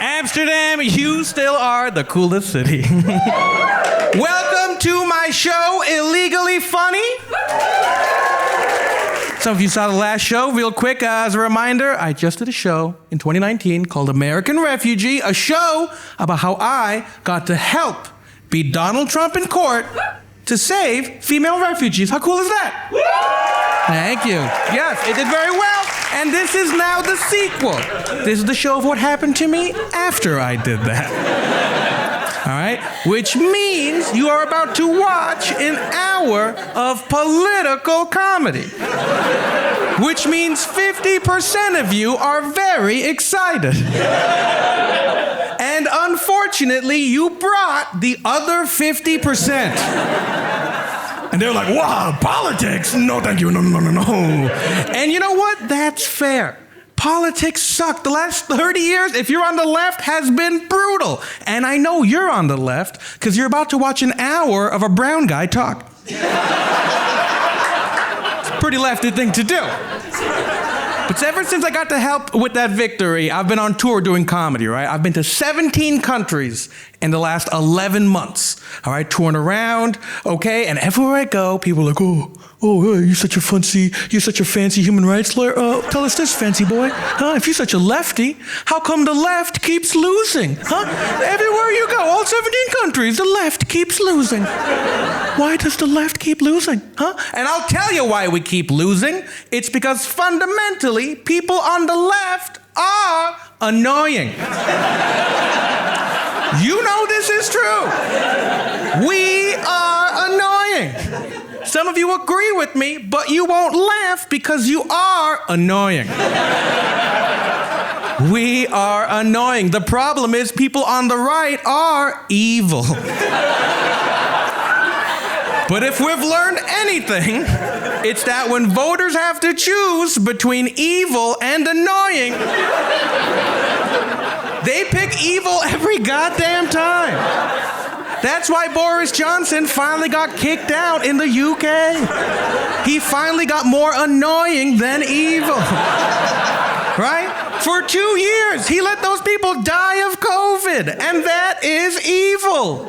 Amsterdam, you still are the coolest city. Welcome to my show, Illegally Funny. Some of you saw the last show. Real quick, as a reminder, I just did a show in 2019 called American Refugee, a show about how I got to help beat Donald Trump in court to save female refugees. How cool is that? Thank you. Yes, it did very well. And this is now the sequel. This is the show of what happened to me after I did that. All right? Which means you are about to watch an hour of political comedy. Which means 50% of you are very excited. And unfortunately, you brought the other 50%. And they're like, wow, politics? No, thank you, no. And you know what? That's fair. Politics suck. The last 30 years, if you're on the left, has been brutal. And I know you're on the left because you're about to watch an hour of a brown guy talk. It's a pretty lefty thing to do. But ever since I got to help with that victory, I've been on tour doing comedy, right? I've been to 17 countries in the last 11 months, all right? Touring around, okay? And everywhere I go, people are like, you're such a fancy human rights lawyer. Tell us this, fancy boy. If you're such a lefty, how come the left keeps losing? Everywhere you go, all 17 countries, the left keeps losing. Why does the left keep losing? And I'll tell you why we keep losing. It's because fundamentally, people on the left are annoying. You know this is true. We are annoying. Some of you agree with me, but you won't laugh because you are annoying. We are annoying. The problem is people on the right are evil. But if we've learned anything, it's that when voters have to choose between evil and annoying, they pick evil every goddamn time. That's why Boris Johnson finally got kicked out in the UK. He finally got more annoying than evil. Right? For 2 years, he let those people die of COVID, and that is evil.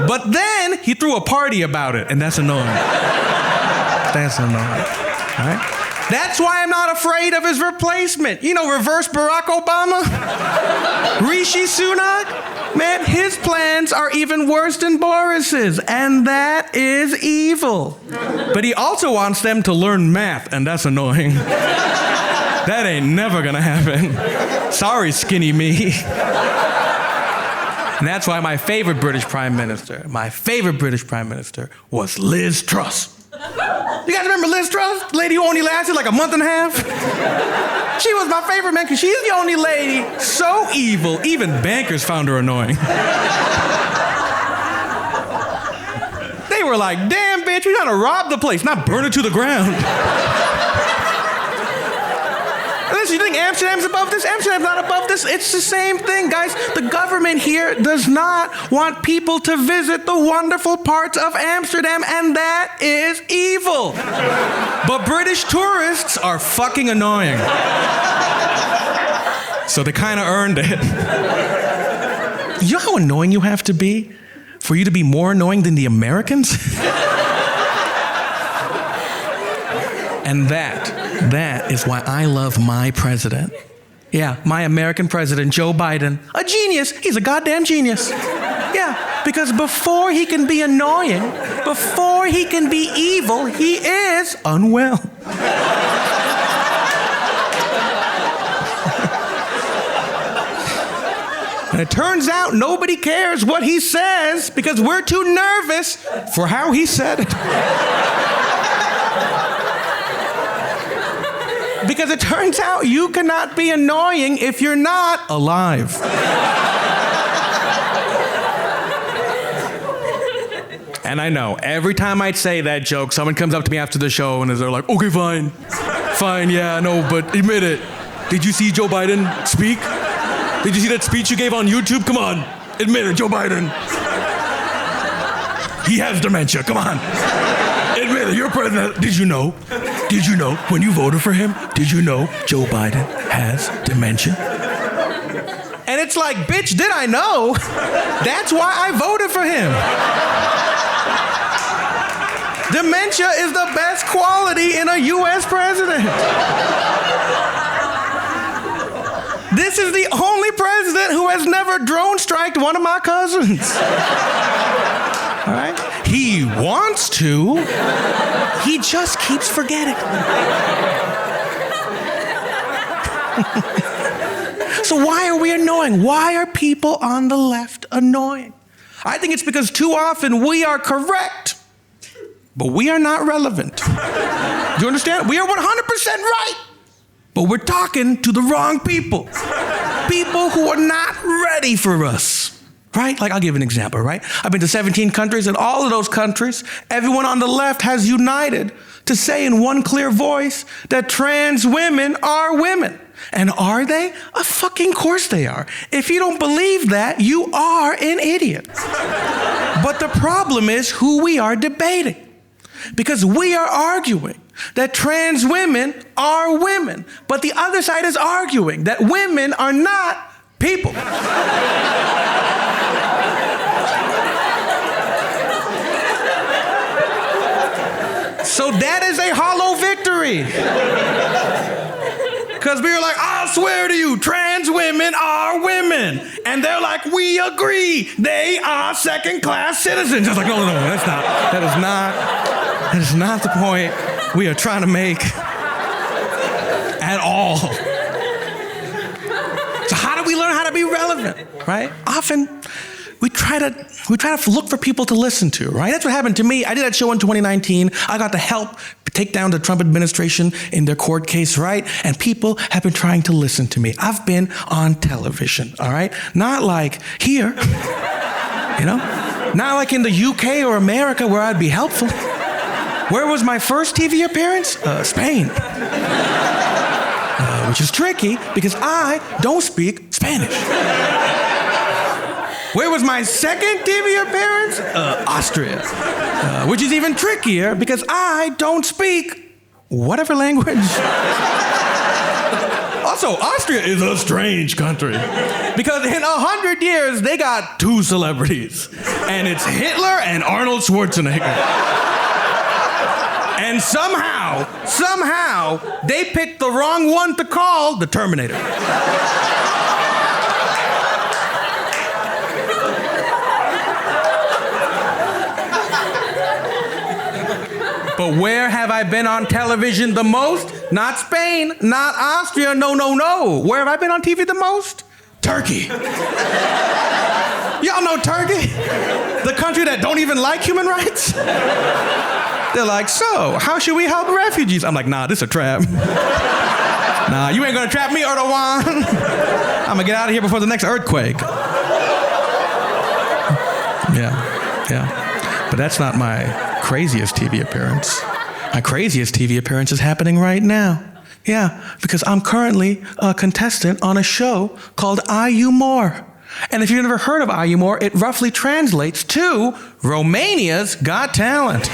But then he threw a party about it, and that's annoying. That's annoying. All right? That's why I'm not afraid of his replacement. You know, reverse Barack Obama? Rishi Sunak? Man, his plans are even worse than Boris's, and that is evil. But he also wants them to learn math, and that's annoying. That ain't never gonna happen. Sorry, skinny me. And that's why my favorite British Prime Minister was Liz Truss. You guys remember Liz Truss? The lady who only lasted like a month and a half? She was my favorite, man, because she's the only lady so evil, even bankers found her annoying. They were like, damn, bitch, we gotta rob the place, not burn it to the ground. You think Amsterdam's above this? Amsterdam's not above this. It's the same thing, guys. The government here does not want people to visit the wonderful parts of Amsterdam, and that is evil. But British tourists are fucking annoying. So they kind of earned it. You know how annoying you have to be for you to be more annoying than the Americans? And that is why I love my president. Yeah, my American president, Joe Biden. A genius. He's a goddamn genius. Yeah, because before he can be annoying, before he can be evil, he is unwell. And it turns out nobody cares what he says because we're too nervous for how he said it. Because it turns out you cannot be annoying if you're not alive. And I know, every time I'd say that joke, someone comes up to me after the show and they're like, okay, fine, yeah, no, but admit it. Did you see Joe Biden speak? Did you see that speech you gave on YouTube? Come on, admit it, Joe Biden. He has dementia, come on. Admit it, you're president. Did you know when you voted for him, did you know Joe Biden has dementia? And it's like, bitch, did I know? That's why I voted for him. Dementia is the best quality in a U.S. president. This is the only president who has never drone striked one of my cousins. All right? He wants to. He just keeps forgetting. So why are we annoying? Why are people on the left annoying? I think it's because too often we are correct, but we are not relevant. Do you understand? We are 100% right, but we're talking to the wrong people. People who are not ready for us. Right? Like, I'll give an example, right? I've been to 17 countries, and all of those countries, everyone on the left has united to say in one clear voice that trans women are women. And are they? Of fucking course they are. If you don't believe that, you are an idiot. But the problem is who we are debating. Because we are arguing that trans women are women, but the other side is arguing that women are not people. So that is a hollow victory. Because we were like, I swear to you, trans women are women. And they're like, we agree, they are second-class citizens. I was like, no, that's not. That is not the point we are trying to make at all. So how do we learn how to be relevant, right? Often, we try to look for people to listen to, right? That's what happened to me. I did that show in 2019. I got to help take down the Trump administration in their court case, right? And people have been trying to listen to me. I've been on television, all right? Not like here, you know? Not like in the UK or America where I'd be helpful. Where was my first TV appearance? Spain. Which is tricky because I don't speak Spanish. Where was my second TV appearance? Austria. Which is even trickier because I don't speak whatever language. Also, Austria is a strange country because in 100 years, they got two celebrities. And it's Hitler and Arnold Schwarzenegger. And somehow, they picked the wrong one to call the Terminator. But where have I been on television the most? Not Spain, not Austria, no. Where have I been on TV the most? Turkey. Y'all know Turkey? The country that don't even like human rights? They're like, so, how should we help refugees? I'm like, nah, this is a trap. Nah, you ain't gonna trap me, Erdogan. I'm gonna get out of here before the next earthquake. Yeah. But that's not my craziest TV appearance. My craziest TV appearance is happening right now. Yeah, because I'm currently a contestant on a show called Are You More? And if you've never heard of Are You More, it roughly translates to Romania's Got Talent.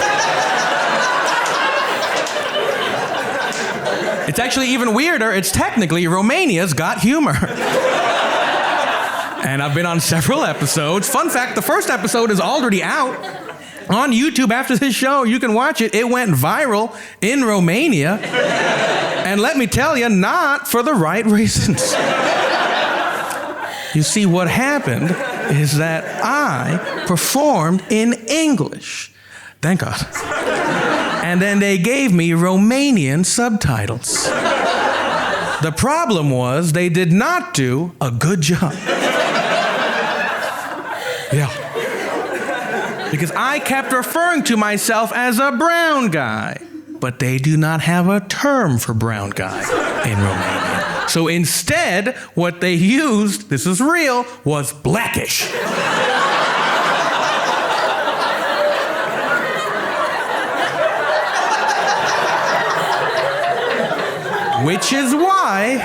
It's actually even weirder. It's technically Romania's Got Humor. And I've been on several episodes. Fun fact, the first episode is already out on YouTube after this show. You can watch it. It went viral in Romania. And let me tell you, not for the right reasons. You see, what happened is that I performed in English. Thank God. And then they gave me Romanian subtitles. The problem was they did not do a good job. Yeah. Because I kept referring to myself as a brown guy, but they do not have a term for brown guy in Romania. So instead, what they used, this is real, was blackish. Which is why,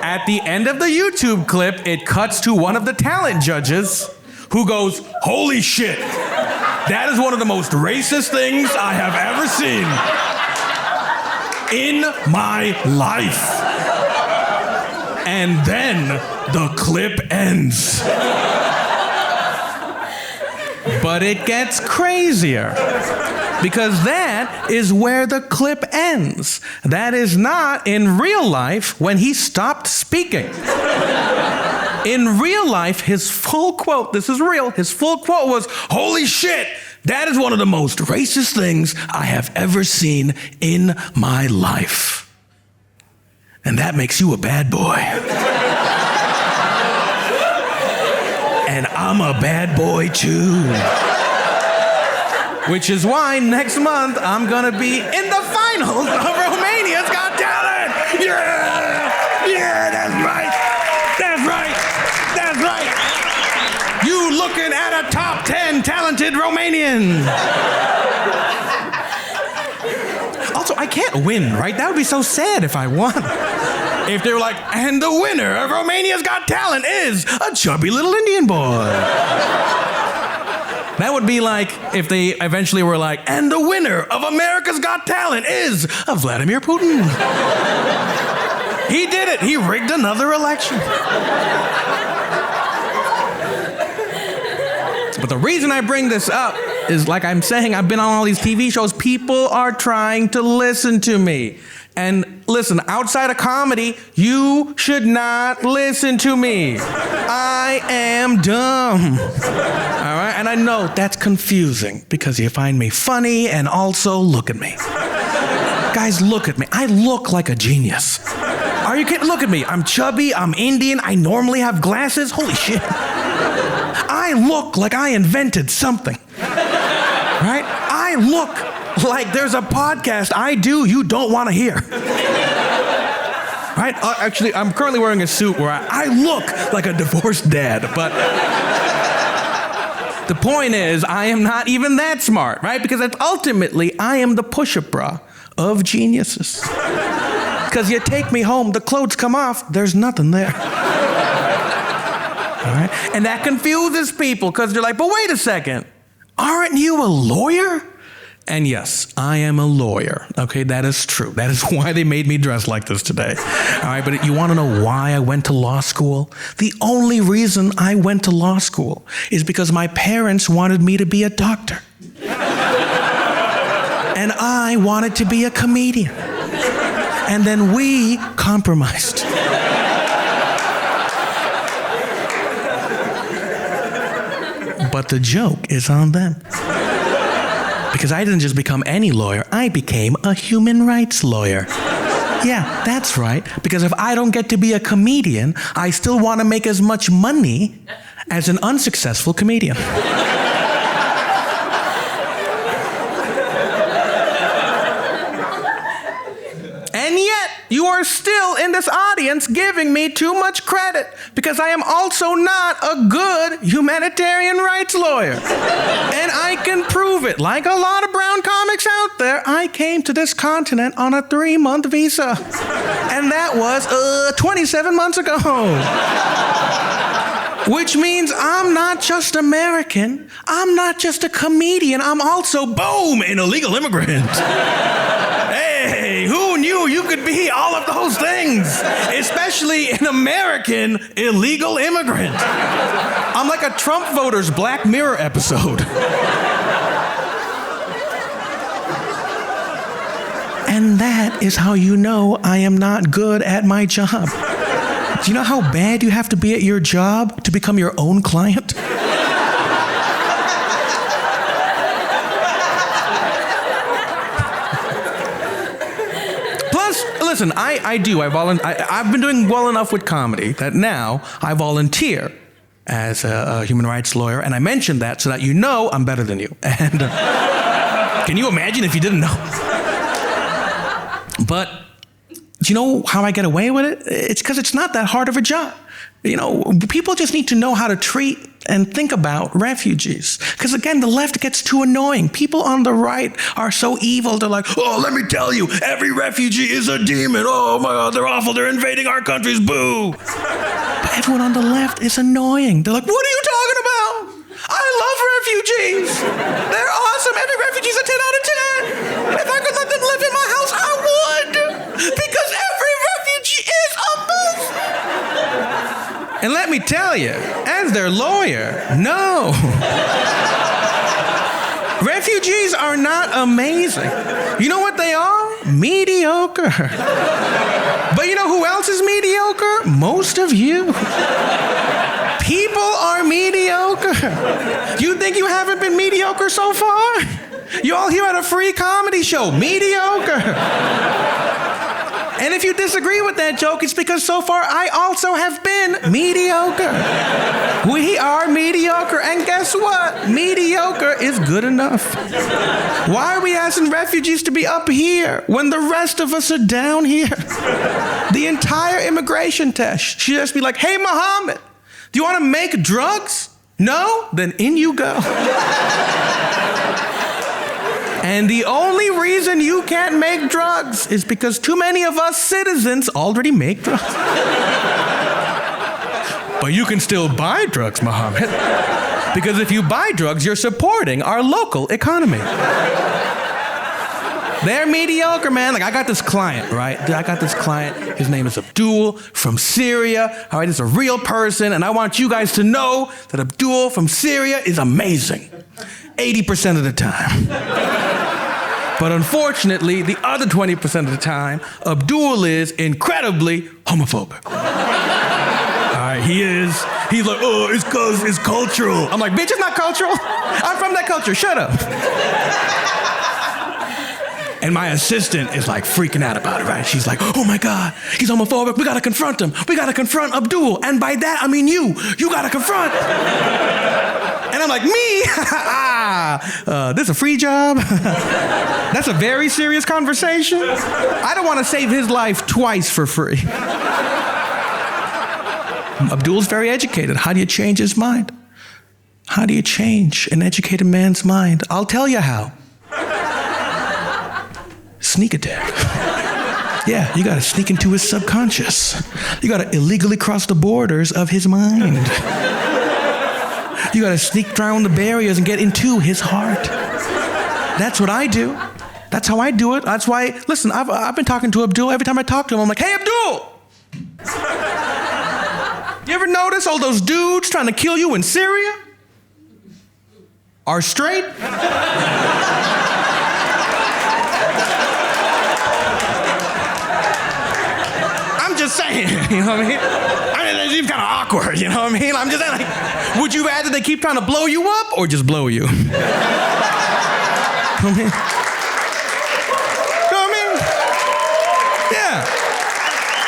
at the end of the YouTube clip, it cuts to one of the talent judges who goes, "Holy shit, that is one of the most racist things I have ever seen in my life." And then the clip ends. But it gets crazier. Because that is where the clip ends. That is not in real life when he stopped speaking. In real life, his full quote, this is real, his full quote was, "Holy shit, that is one of the most racist things I have ever seen in my life. And that makes you a bad boy." And I'm a bad boy too. Which is why next month I'm gonna be in the finals of Romania's Got Talent. Yeah, yeah, that's right. That's right. That's right. You looking at a top 10 talented Romanian. Also, I can't win, right? That would be so sad if I won. If they were like, and the winner of Romania's Got Talent is a chubby little Indian boy. That would be like if they eventually were like, and the winner of America's Got Talent is Vladimir Putin. He did it. He rigged another election. But the reason I bring this up is, like I'm saying, I've been on all these TV shows. People are trying to listen to me. And listen, outside of comedy, you should not listen to me. I am dumb. All right? And I know that's confusing because you find me funny and also look at me. Guys, look at me. I look like a genius. Are you kidding? Look at me. I'm chubby. I'm Indian. I normally have glasses. Holy shit. I look like I invented something. Right? I look like there's a podcast I do you don't want to hear. Right? Actually, I'm currently wearing a suit where I look like a divorced dad, but the point is, I am not even that smart, right? Because ultimately, I am the push-up bra of geniuses. Because you take me home, the clothes come off, there's nothing there. All right? And that confuses people because they're like, but wait a second, aren't you a lawyer? And yes, I am a lawyer. Okay, that is true. That is why they made me dress like this today. All right, but you want to know why I went to law school? The only reason I went to law school is because my parents wanted me to be a doctor. And I wanted to be a comedian. And then we compromised. But the joke is on them. Because I didn't just become any lawyer, I became a human rights lawyer. Yeah, that's right. Because if I don't get to be a comedian, I still want to make as much money as an unsuccessful comedian. And yet, you are still in this audience giving me too much credit because I am also not a good humanitarian rights lawyer. And I can prove it. Like a lot of brown comics out there, I came to this continent on a 3-month visa. And that was 27 months ago. Which means I'm not just American. I'm not just a comedian. I'm also, boom, an illegal immigrant. Hey, who knew you could be all of those things? Especially an American illegal immigrant. I'm like a Trump voters Black Mirror episode. And that is how you know I am not good at my job. Do you know how bad you have to be at your job to become your own client? Listen, I've been doing well enough with comedy that now I volunteer as a human rights lawyer, and I mentioned that so that you know I'm better than you. And can you imagine if you didn't know? But do you know how I get away with it? It's because it's not that hard of a job. You know, people just need to know how to treat and think about refugees. Because again, the left gets too annoying. People on the right are so evil. They're like, oh, let me tell you, every refugee is a demon. Oh my God, they're awful. They're invading our countries. Boo. But everyone on the left is annoying. They're like, what are you talking about? I love refugees. They're awesome. Every refugee's a 10 out of 10. If I could let them live in my house, I would. Because every refugee is a Muslim. And let me tell you, as their lawyer, no. Refugees are not amazing. You know what they are? Mediocre. But you know who else is mediocre? Most of you. People are mediocre. You think you haven't been mediocre so far? You all here at a free comedy show, mediocre. And if you disagree with that joke, it's because so far I also have been mediocre. We are mediocre, and guess what? Mediocre is good enough. Why are we asking refugees to be up here when the rest of us are down here? The entire immigration test should just be like, hey, Muhammad, do you want to make drugs? No? Then in you go. And the only reason you can't make drugs is because too many of us citizens already make drugs. But you can still buy drugs, Muhammad. Because if you buy drugs, you're supporting our local economy. They're mediocre, man. Like, I got this client, right? His name is Abdul from Syria. All right, it's a real person, and I want you guys to know that Abdul from Syria is amazing. 80% of the time. But unfortunately, the other 20% of the time, Abdul is incredibly homophobic. All right, he is. He's like, oh, it's because it's cultural. I'm like, bitch, it's not cultural. I'm from that culture. Shut up. And my assistant is like freaking out about it, right? She's like, oh my God, he's homophobic. We gotta confront him. We gotta confront Abdul. And by that, I mean you. You gotta confront. And I'm like, me? This is a free job? That's a very serious conversation. I don't want to save his life twice for free. Abdul's very educated. How do you change his mind? How do you change an educated man's mind? I'll tell you how. Sneak attack. Yeah, you gotta sneak into his subconscious. You gotta illegally cross the borders of his mind. You gotta sneak down the barriers and get into his heart. That's what I do. That's how I do it. That's why, listen, I've been talking to Abdul. Every time I talk to him, I'm like, hey, Abdul! You ever notice all those dudes trying to kill you in Syria are straight? I'm just saying, you know what I mean? It seems kind of awkward, you know what I mean? I'm just saying, like, would you rather they keep trying to blow you up or just blow you? You know what I mean? Yeah.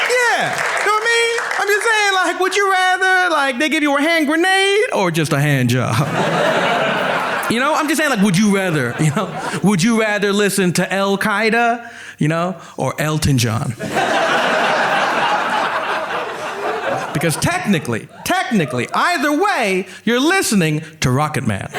Yeah. You know what I mean? I'm just saying, like, would you rather, like, they give you a hand grenade or just a hand job? You know, I'm just saying, like, would you rather, you know? Would you rather listen to Al Qaeda, you know, or Elton John? Because technically, either way, you're listening to Rocket Man.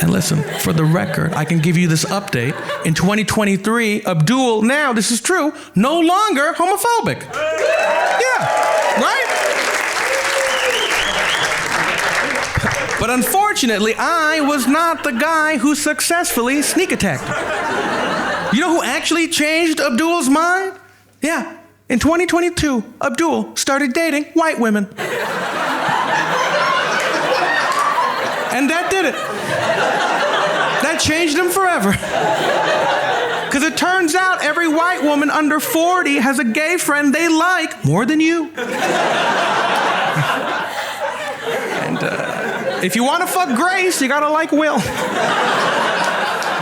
And listen, for the record, I can give you this update. In 2023, Abdul, now, this is true, no longer homophobic. Yeah, right? But unfortunately, I was not the guy who successfully sneak attacked him. You know who actually changed Abdul's mind? Yeah, in 2022, Abdul started dating white women. And that did it. That changed him forever. Because it turns out every white woman under 40 has a gay friend they like more than you. And if you want to fuck Grace, you gotta like Will.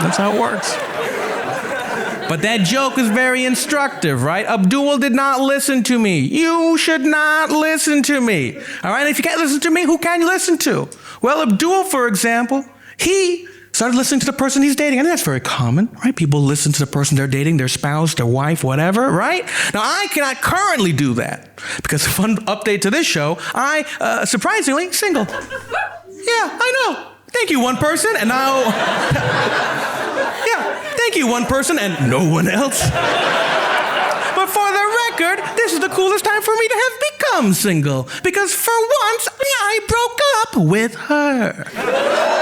That's how it works. But that joke is very instructive, right? Abdul did not listen to me. You should not listen to me. All right? And if you can't listen to me, who can you listen to? Well, Abdul, for example, he started listening to the person he's dating. I think that's very common, right? People listen to the person they're dating, their spouse, their wife, whatever, right? Now, I cannot currently do that because, fun update to this show, I, surprisingly, single. Yeah, I know. Thank you, one person, and now... Yeah, thank you, one person, and no one else. But for the record, this is the coolest time for me to have become single. Because for once, I broke up with her.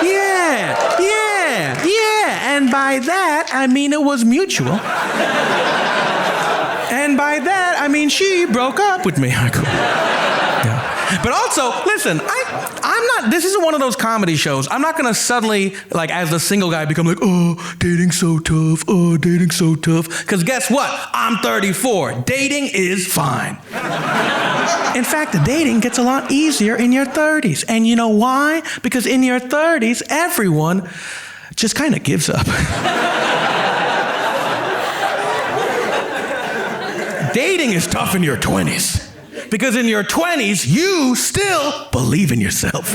Yeah. And by that, I mean it was mutual. And by that, I mean she broke up with me. Yeah. But also, listen, I'm not, this isn't one of those comedy shows. I'm not gonna suddenly, like, as a single guy, become like, oh, dating's so tough, oh, dating's so tough. Because guess what? I'm 34. Dating is fine. In fact, dating gets a lot easier in your 30s. And you know why? Because in your 30s, everyone just kind of gives up. Dating is tough in your 20s. Because in your 20s, you still believe in yourself.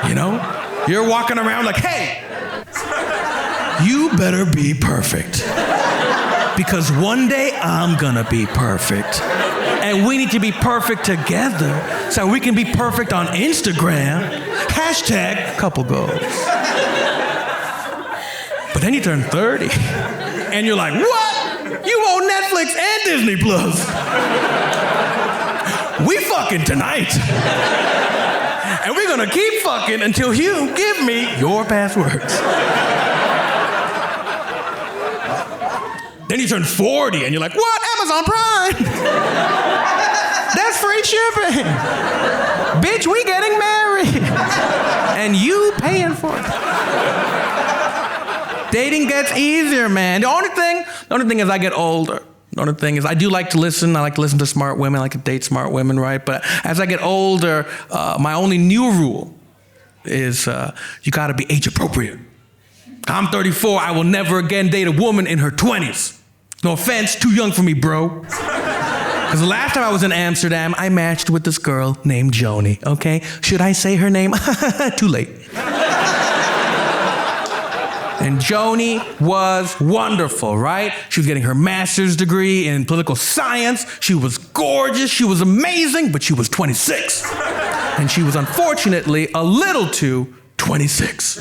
You know? You're walking around like, hey, you better be perfect. Because one day I'm gonna be perfect. And we need to be perfect together so we can be perfect on Instagram. Hashtag couple goals. But then you turn 30 and you're like, what? You own Netflix and Disney Plus. We fucking tonight. And we're gonna keep fucking until you give me your passwords. Then you turn 40 and you're like, what? Amazon Prime. That's free shipping. Bitch, we getting married. And you paying for it. Dating gets easier, man. The only thing is I get older. The only thing is I do like to listen. I like to listen to smart women. I like to date smart women, right? But as I get older, my only new rule is you gotta be age appropriate. I'm 34. I will never again date a woman in her 20s. No offense, too young for me, bro. Because the last time I was in Amsterdam, I matched with this girl named Joni, okay? Should I say her name? Too late. And Joni was wonderful, right? She was getting her master's degree in political science. She was gorgeous, she was amazing, but she was 26. And she was unfortunately a little too 26.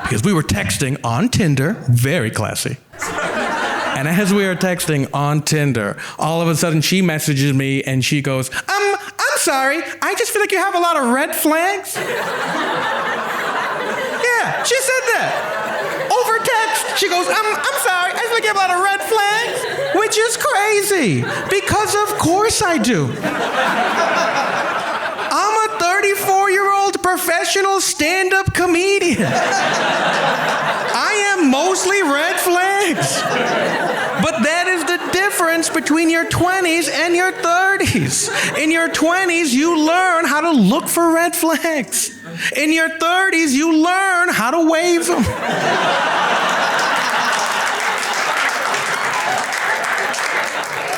Because we were texting on Tinder, very classy. And as we were texting on Tinder, all of a sudden she messages me and she goes, I'm sorry, I just feel like you have a lot of red flags. Yeah, she said that. Over text, she goes, I'm sorry, I feel like you have a lot of red flags, which is crazy, because of course I do. I'm a 34-year-old professional stand-up comedian. I am mostly red flags. But that is the difference between your 20s and your 30s. In your 20s, you learn how to look for red flags. In your 30s, you learn how to wave them.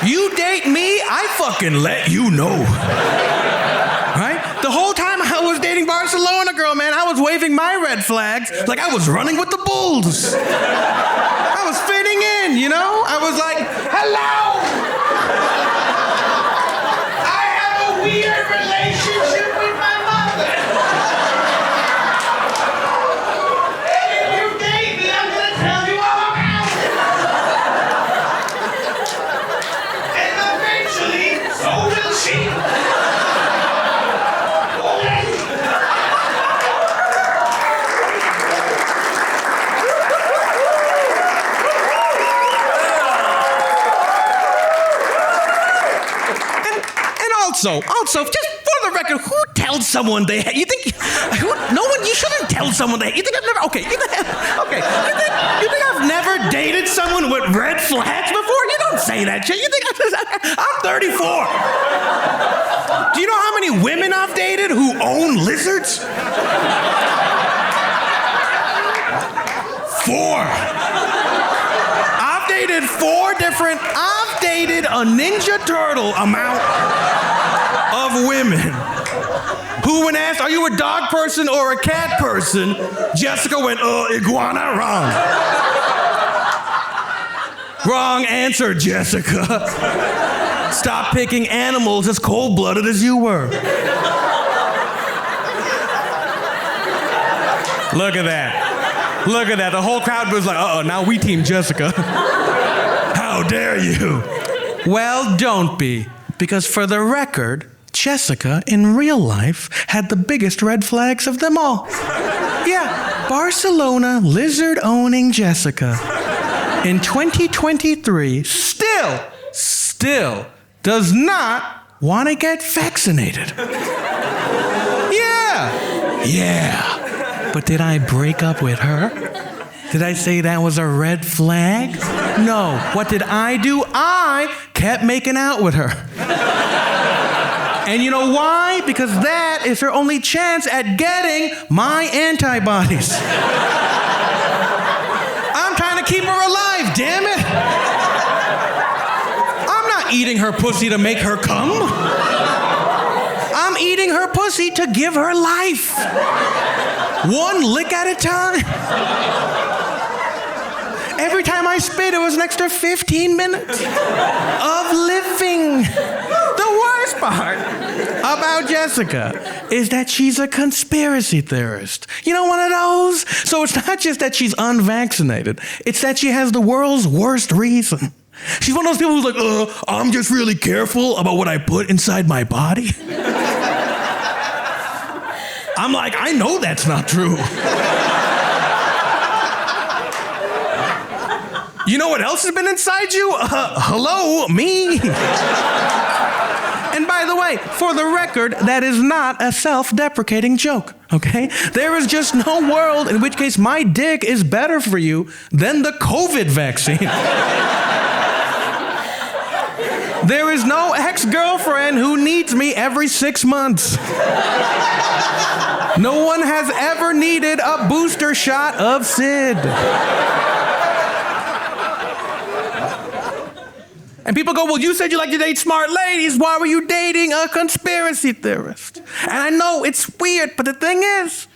You date me, I fucking let you know. Right? The whole time I was dating Barcelona girl, man, I was waving my red flags like I was running with the Bulls. I was fitting in, you know? I was like, hello! I have a weird relationship with my mother. And if you date me, I'm gonna tell you all about it. And eventually, so will she. Also, just for the record, who tells someone they hate? You think, no one, you shouldn't tell someone they hate. You think I've never, okay, you think I've never dated someone with red flags before? You don't say that shit. You think, I'm 34. Do you know how many women I've dated who own lizards? 4. I've dated a Ninja Turtle amount of women who, when asked, are you a dog person or a cat person, Jessica went, iguana, wrong. Wrong answer, Jessica. Stop picking animals as cold-blooded as you were. Look at that. Look at that. The whole crowd was like, uh-oh, now we team Jessica. How dare you? Well, don't be. Because for the record, Jessica, in real life, had the biggest red flags of them all. Yeah. Barcelona lizard-owning Jessica in 2023 still does not want to get vaccinated. Yeah. But did I break up with her? Did I say that was a red flag? No. What did I do? I kept making out with her. And you know why? Because that is her only chance at getting my antibodies. I'm trying to keep her alive, damn it. I'm not eating her pussy to make her come. I'm eating her pussy to give her life. One lick at a time. Every time I spit, it was an extra 15 minutes of living. The worst part about Jessica is that she's a conspiracy theorist. You know, one of those? So it's not just that she's unvaccinated, it's that she has the world's worst reason. She's one of those people who's like, I'm just really careful about what I put inside my body. I'm like, I know that's not true. You know what else has been inside you? Hello, me. And by the way, for the record, that is not a self-deprecating joke, okay? There is just no world in which case my dick is better for you than the COVID vaccine. There is no ex-girlfriend who needs me every 6 months. No one has ever needed a booster shot of Sid. And people go, well, you said you like to date smart ladies. Why were you dating a conspiracy theorist? And I know it's weird, but the thing is,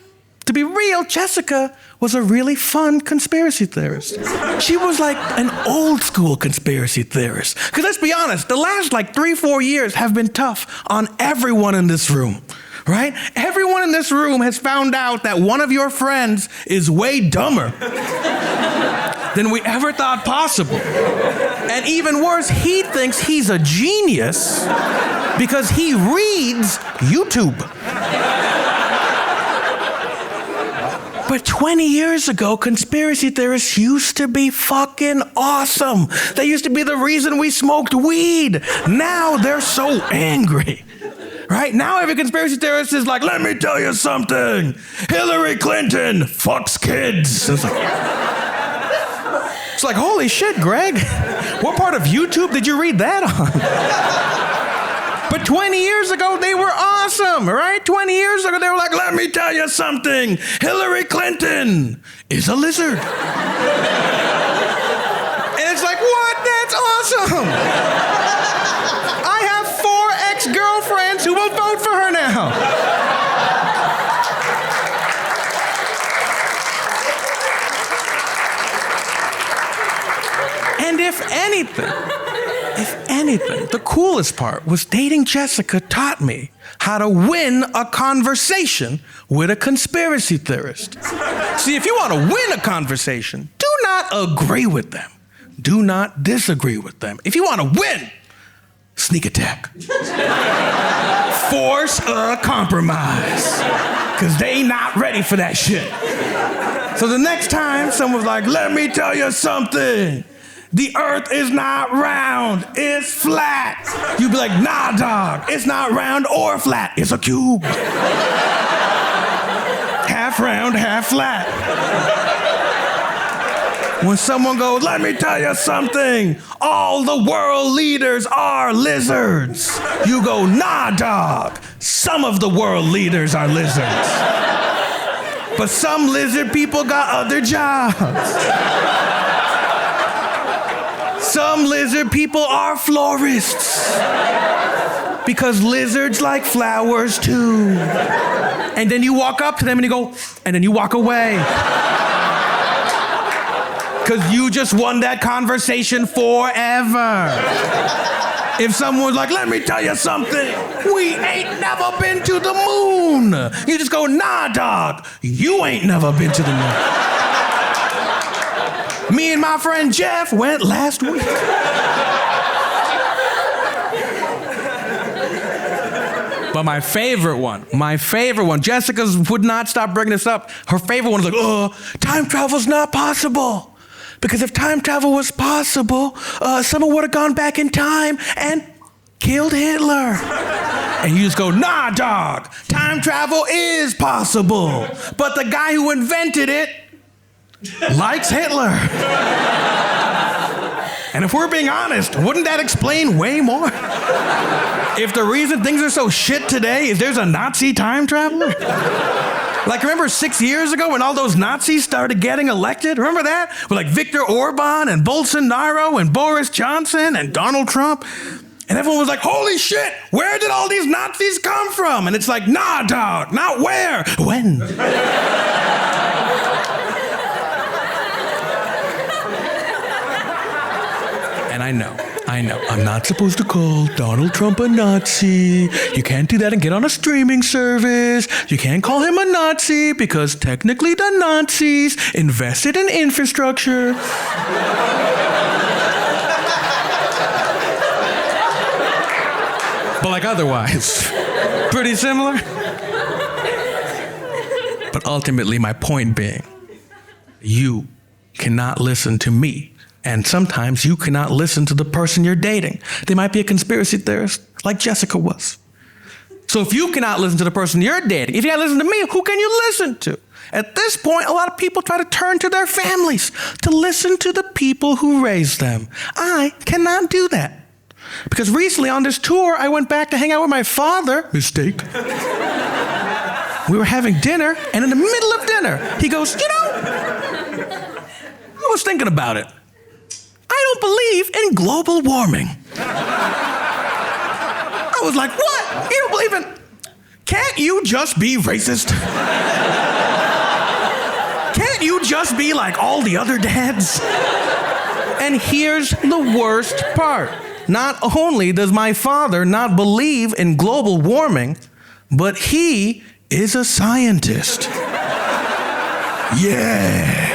to be real, Jessica was a really fun conspiracy theorist. She was like an old school conspiracy theorist. Because let's be honest, the last 3-4 years have been tough on everyone in this room, right? Everyone in this room has found out that one of your friends is way dumber than we ever thought possible. And even worse, he thinks he's a genius because he reads YouTube. But 20 years ago, conspiracy theorists used to be fucking awesome. They used to be the reason we smoked weed. Now they're so angry. Right? Now every conspiracy theorist is like, let me tell you something. Hillary Clinton fucks kids. It's like, holy shit, Greg. What part of YouTube did you read that on? But 20 years ago, they were awesome, right? 20 years ago, they were like, let me tell you something. Hillary Clinton is a lizard. And it's like, what? That's awesome. I have 4 ex-girlfriends who will vote for her now. And if anything, the coolest part was dating Jessica taught me how to win a conversation with a conspiracy theorist. See, if you want to win a conversation, do not agree with them. Do not disagree with them. If you want to win, sneak attack. Force a compromise. Because they not ready for that shit. So the next time someone's like, let me tell you something. The earth is not round, it's flat. You'd be like, nah, dog, it's not round or flat, it's a cube. Half round, half flat. When someone goes, let me tell you something, all the world leaders are lizards. You go, nah, dog, some of the world leaders are lizards. But some lizard people got other jobs. Some lizard people are florists because lizards like flowers too. And then you walk up to them and you go, and then you walk away. Because you just won that conversation forever. If someone was like, let me tell you something, we ain't never been to the moon. You just go, nah, dog, you ain't never been to the moon. Me and my friend Jeff went last week. But But my favorite one, Jessica would not stop bringing this up. Her favorite one is like, oh, time travel's not possible. Because if time travel was possible, someone would have gone back in time and killed Hitler. And you just go, nah, dog, time travel is possible. But the guy who invented it likes Hitler. And if we're being honest, wouldn't that explain way more? If the reason things are so shit today is there's a Nazi time traveler? Like, remember 6 years ago when all those Nazis started getting elected? Remember that? With like Viktor Orban and Bolsonaro and Boris Johnson and Donald Trump? And everyone was like, holy shit, where did all these Nazis come from? And it's like, nah, dog, not where, when? And I know, I'm not supposed to call Donald Trump a Nazi. You can't do that and get on a streaming service. You can't call him a Nazi because technically the Nazis invested in infrastructure. But like otherwise, pretty similar. But ultimately, my point being, you cannot listen to me. And sometimes you cannot listen to the person you're dating. They might be a conspiracy theorist, like Jessica was. So if you cannot listen to the person you're dating, if you can't listen to me, who can you listen to? At this point, a lot of people try to turn to their families to listen to the people who raised them. I cannot do that. Because recently on this tour, I went back to hang out with my father. Mistake. We were having dinner, and in the middle of dinner, he goes, you know, I was thinking about it. I don't believe in global warming. I was like, what? You don't believe in... Can't you just be racist? Can't you just be like all the other dads? And here's the worst part. Not only does my father not believe in global warming, but he is a scientist. Yeah.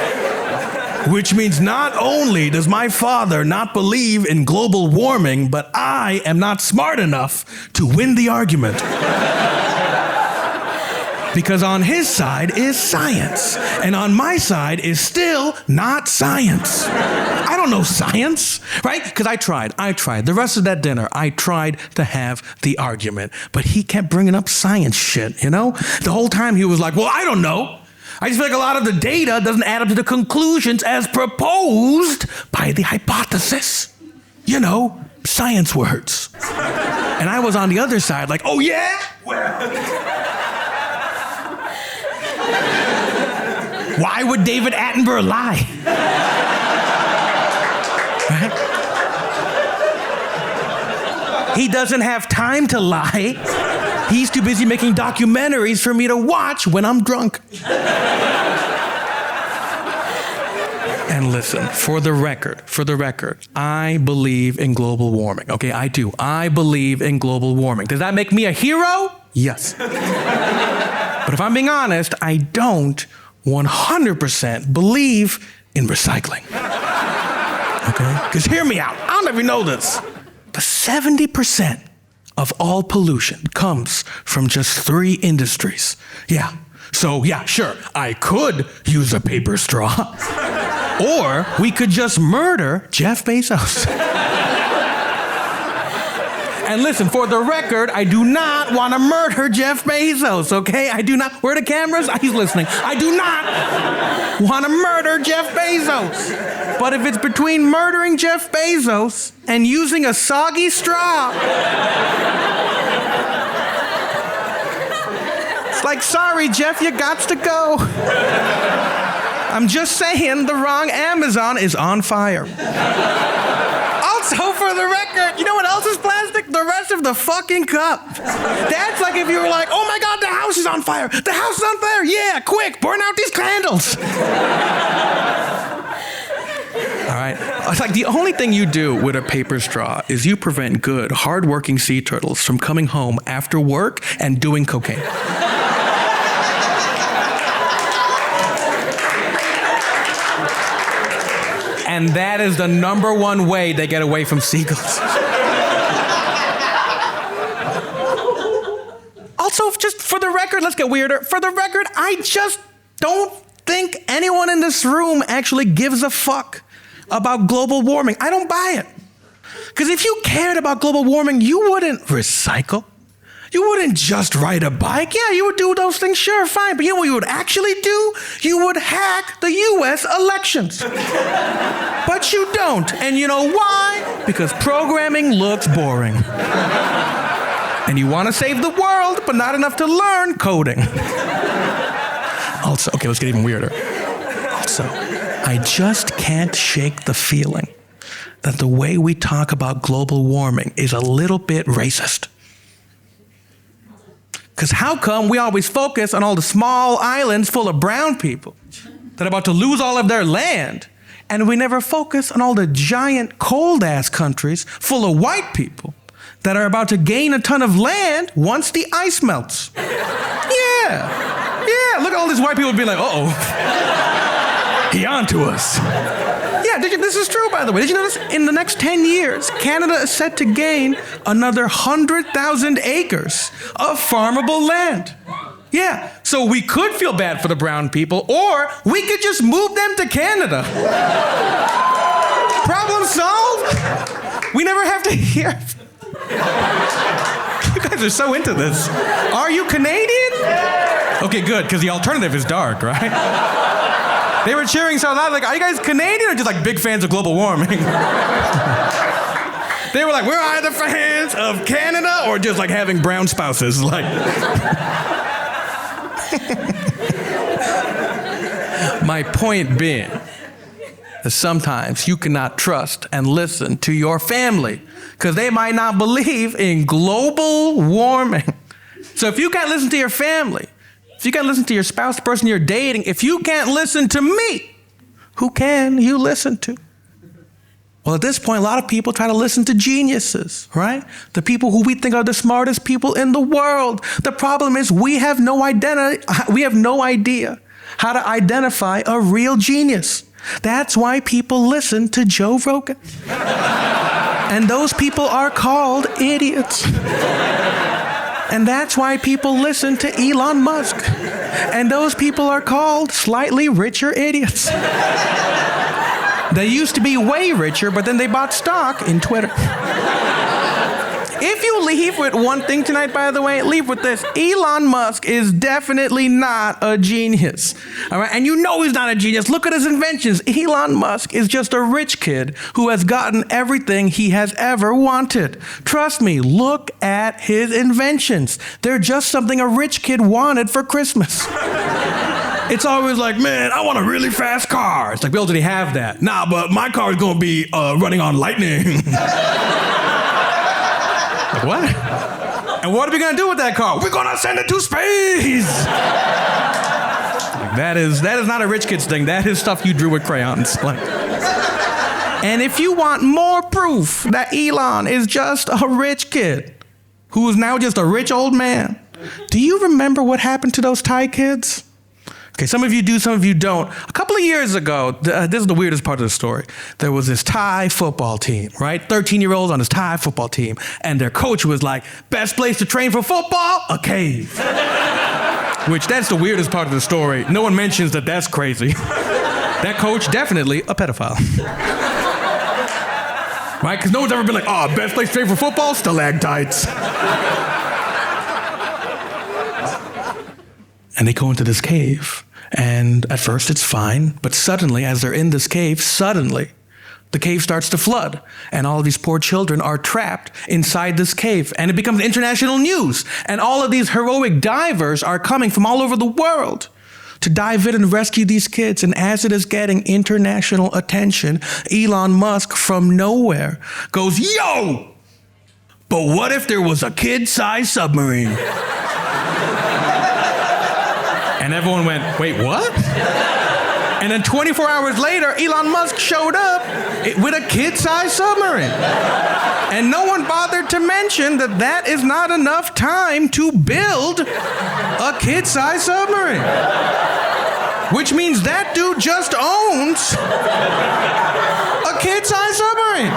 Which means not only does my father not believe in global warming, but I am not smart enough to win the argument. Because on his side is science, and on my side is still not science. I don't know science, right? Because I tried. The rest of that dinner, I tried to have the argument, but he kept bringing up science shit, you know? The whole time he was like, well, I don't know. I just feel like a lot of the data doesn't add up to the conclusions as proposed by the hypothesis. You know, science words. And I was on the other side like, oh yeah? Why would David Attenborough lie? Right? He doesn't have time to lie. He's too busy making documentaries for me to watch when I'm drunk. And listen, for the record, I believe in global warming. Okay, I do. I believe in global warming. Does that make me a hero? Yes. But if I'm being honest, I don't 100% believe in recycling. Okay? Because hear me out. I don't know if you know this. But 70% of all pollution comes from just 3 industries. Yeah. So, yeah, sure, I could use a paper straw. Or we could just murder Jeff Bezos. And listen, for the record, I do not want to murder Jeff Bezos, okay? I do not. Where are the cameras? He's listening. I do not want to murder Jeff Bezos. But if it's between murdering Jeff Bezos and using a soggy straw, it's like, sorry, Jeff, you gots to go. I'm just saying the wrong Amazon is on fire. Also, for the record, you know what else is plastic? The rest of the fucking cup. That's like if you were like, oh my God, the house is on fire. The house is on fire. Yeah, quick, burn out these candles. All right. It's like the only thing you do with a paper straw is you prevent good, hardworking sea turtles from coming home after work and doing cocaine. And that is the #1 way they get away from seagulls. For the record, let's get weirder. For the record, I just don't think anyone in this room actually gives a fuck about global warming. I don't buy it. Because if you cared about global warming, you wouldn't recycle. You wouldn't just ride a bike. Yeah, you would do those things, sure, fine. But you know what you would actually do? You would hack the US elections. But you don't. And you know why? Because programming looks boring. And you want to save the world, but not enough to learn coding. Also, okay, let's get even weirder. Also, I just can't shake the feeling that the way we talk about global warming is a little bit racist. Because how come we always focus on all the small islands full of brown people that are about to lose all of their land, and we never focus on all the giant cold-ass countries full of white people that are about to gain a ton of land once the ice melts? Yeah, look at all these white people being like, uh-oh, he onto us. Yeah, this is true, by the way. Did you notice in the next 10 years, Canada is set to gain another 100,000 acres of farmable land? Yeah, so we could feel bad for the brown people, or we could just move them to Canada. Problem solved. We never have to hear. You guys are so into this. Are you Canadian? Okay, good, because the alternative is dark, right? They were cheering so loud, like, are you guys Canadian or just like big fans of global warming? They were like, we're either fans of Canada or just like having brown spouses. Like, my point being that sometimes you cannot trust and listen to your family because they might not believe in global warming. So if you can't listen to your family, if you can't listen to your spouse, the person you're dating, if you can't listen to me, who can you listen to? Well, at this point, a lot of people try to listen to geniuses, right? The people who we think are the smartest people in the world. The problem is we have no idea how to identify a real genius. That's why people listen to Joe Rogan. And those people are called idiots. And that's why people listen to Elon Musk. And those people are called slightly richer idiots. They used to be way richer, but then they bought stock in Twitter. If you leave with one thing tonight, by the way, leave with this. Elon Musk is definitely not a genius. All right? And you know he's not a genius. Look at his inventions. Elon Musk is just a rich kid who has gotten everything he has ever wanted. Trust me, look at his inventions. They're just something a rich kid wanted for Christmas. It's always like, man, I want a really fast car. It's like, we already have that. Nah, but my car is going to be running on lightning. Like, what? And what are we going to do with that car? We're going to send it to space. Like, that is not a rich kid's thing. That is stuff you drew with crayons. Like, and if you want more proof that Elon is just a rich kid who is now just a rich old man, do you remember what happened to those Thai kids? Okay, some of you do, some of you don't. A couple of years ago, this is the weirdest part of the story. There was this Thai football team, right? 13-year-olds on this Thai football team. And their coach was like, best place to train for football? A cave. Which, that's the weirdest part of the story. No one mentions that that's crazy. That coach, definitely a pedophile. Right? Because no one's ever been like, oh, best place to train for football? Stalactites. And they go into this cave. And at first it's fine, but suddenly, as they're in this cave, the cave starts to flood. And all of these poor children are trapped inside this cave. And it becomes international news. And all of these heroic divers are coming from all over the world to dive in and rescue these kids. And as it is getting international attention, Elon Musk from nowhere goes, yo, but what if there was a kid-sized submarine? And everyone went, wait, what? And then 24 hours later, Elon Musk showed up with a kid-sized submarine. And no one bothered to mention that that is not enough time to build a kid-sized submarine. Which means that dude just owns a kid-sized submarine.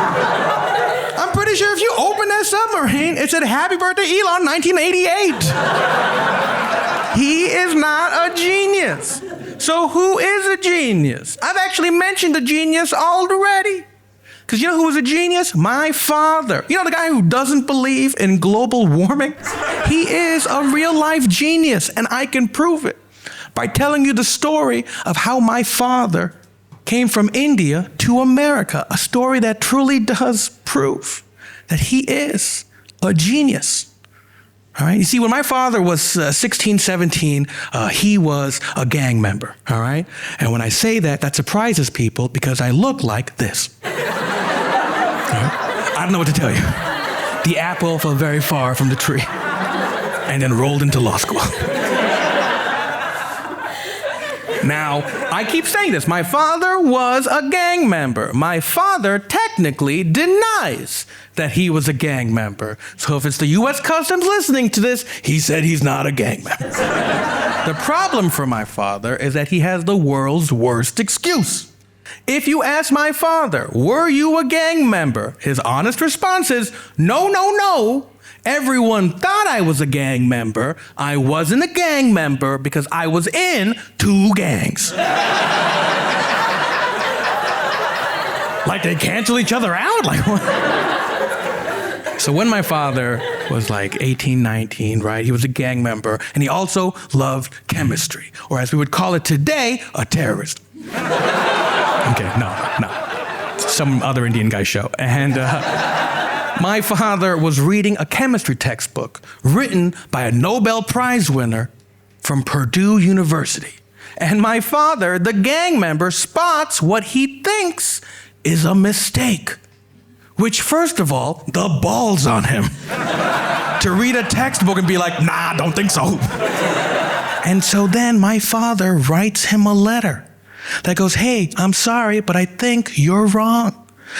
I'm pretty pretty sure if you open that submarine, it said, "Happy birthday, Elon, 1988. He is not a genius. So who is a genius? I've actually mentioned a genius already. Because you know who was a genius? My father. You know the guy who doesn't believe in global warming? He is a real-life genius, and I can prove it by telling you the story of how my father came from India to America, a story that truly does prove that he is a genius. All right. You see, when my father was 16, 17, he was a gang member. All right. And when I say that, that surprises people because I look like this. I don't know what to tell you. The apple fell very far from the tree and then rolled into law school. Now, I keep saying this. My father was a gang member. My father technically denies that he was a gang member. So if it's the U.S. Customs listening to this, he said he's not a gang member. The problem for my father is that he has the world's worst excuse. If you ask my father, were you a gang member? His honest response is, no, no, no. Everyone thought I was a gang member. I wasn't a gang member because I was in 2 gangs. Like they cancel each other out? Like what? So when my father was like 18, 19, right, he was a gang member, and he also loved chemistry, or as we would call it today, a terrorist. Okay, no. Some other Indian guy show. And my father was reading a chemistry textbook written by a Nobel Prize winner from Purdue University. And my father, the gang member, spots what he thinks is a mistake. Which, first of all, the balls on him to read a textbook and be like, nah, don't think so. And so then my father writes him a letter that goes, hey, I'm sorry, but I think you're wrong.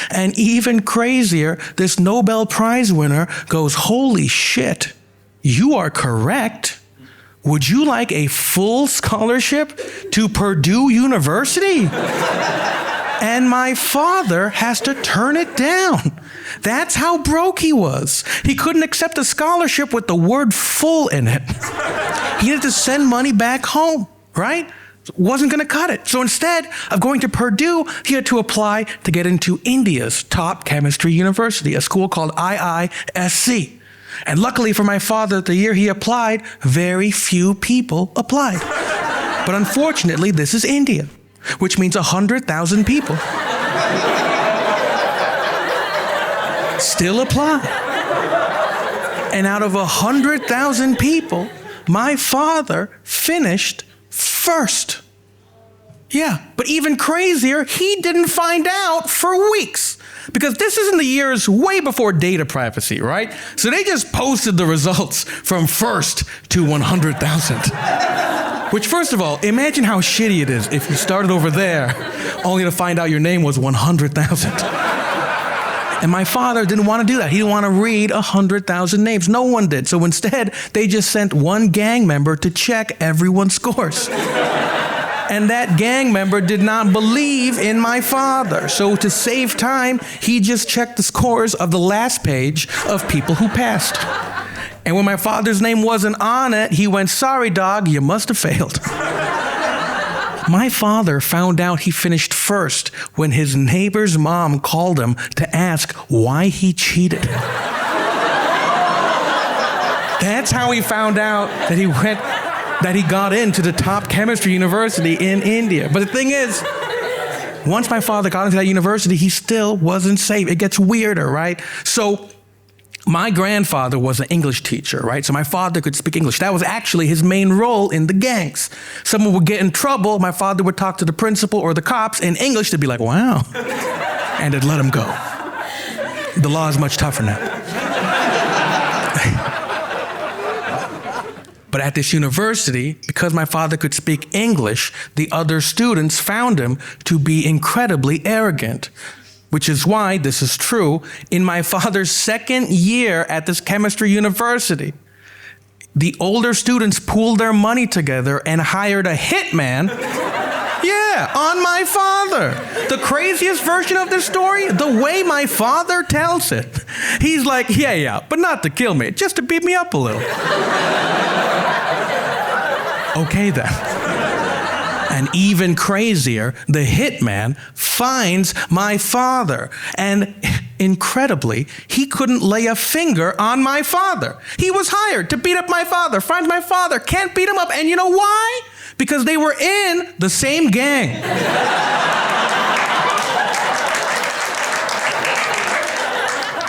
And even crazier, this Nobel Prize winner goes, holy shit, you are correct. Would you like a full scholarship to Purdue University? And my father has to turn it down. That's how broke he was. He couldn't accept a scholarship with the word full in it. He had to send money back home, right? Wasn't going to cut it. So instead of going to Purdue, he had to apply to get into India's top chemistry university, a school called IISc. And luckily for my father, the year he applied, very few people applied. But unfortunately, this is India, which means 100,000 people still apply. And out of 100,000 people, my father finished first. Yeah, but even crazier, he didn't find out for weeks. Because this is in the years way before data privacy, right? So they just posted the results from first to 100,000. Which, first of all, imagine how shitty it is if you started over there only to find out your name was 100,000. And my father didn't want to do that. He didn't want to read 100,000 names. No one did. So instead, they just sent one gang member to check everyone's scores. And that gang member did not believe in my father. So to save time, he just checked the scores of the last page of people who passed. And when my father's name wasn't on it, he went, sorry, dog, you must have failed. My father found out he finished first when his neighbor's mom called him to ask why he cheated. That's how he found out that he got into the top chemistry university in India. But the thing is, once my father got into that university, he still wasn't safe. It gets weirder, right? So my grandfather was an English teacher, right? So my father could speak English. That was actually his main role in the gangs. Someone would get in trouble, my father would talk to the principal or the cops in English to be like, wow. And they'd let him go. The law is much tougher now. But at this university, because my father could speak English, the other students found him to be incredibly arrogant. Which is why, this is true, in my father's second year at this chemistry university, the older students pooled their money together and hired a hitman. Yeah, Yeah, on my father. The craziest version of this story, the way my father tells it. He's like, yeah, but not to kill me, just to beat me up a little. Okay then. And even crazier, the hitman finds my father. And incredibly, he couldn't lay a finger on my father. He was hired to beat up my father, finds my father, can't beat him up. And you know why? Because they were in the same gang.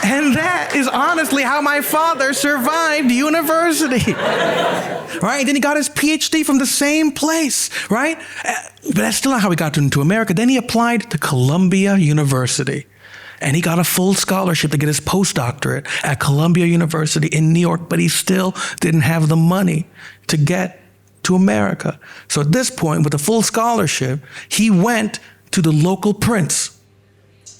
And that is honestly how my father survived university. Right? Then he got his PhD from the same place, right? But that's still not how he got into America. Then he applied to Columbia University. And he got a full scholarship to get his postdoctorate at Columbia University in New York, but he still didn't have the money to get to America. So at this point, with a full scholarship, he went to the local prince.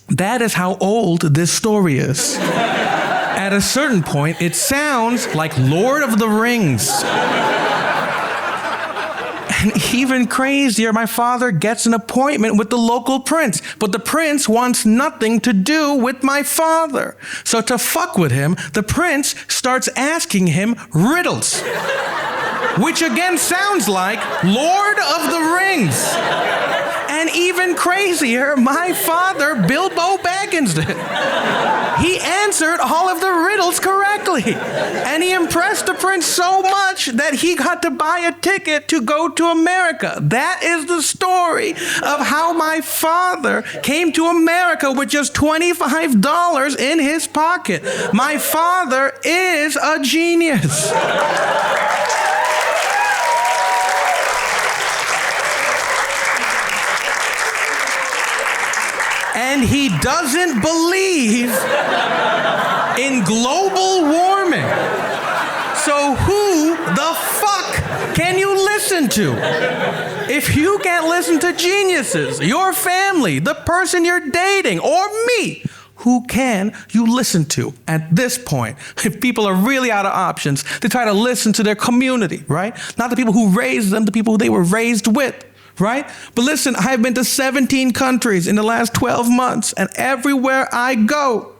That is how old this story is. At a certain point, it sounds like Lord of the Rings. And even crazier, my father gets an appointment with the local prince, but the prince wants nothing to do with my father. So to fuck with him, the prince starts asking him riddles, which again sounds like Lord of the Rings. And even crazier, my father, Bilbo Baggins, did. He answered all of the riddles correctly. And he impressed the prince so much that he got to buy a ticket to go to America. That is the story of how my father came to America with just $25 in his pocket. My father is a genius. And he doesn't believe in global warming. So who the fuck can you listen to? If you can't listen to geniuses, your family, the person you're dating, or me, who can you listen to at this point? If people are really out of options, they try to listen to their community, right? Not the people who raised them, the people who they were raised with. Right? But listen, I've been to 17 countries in the last 12 months, and everywhere I go,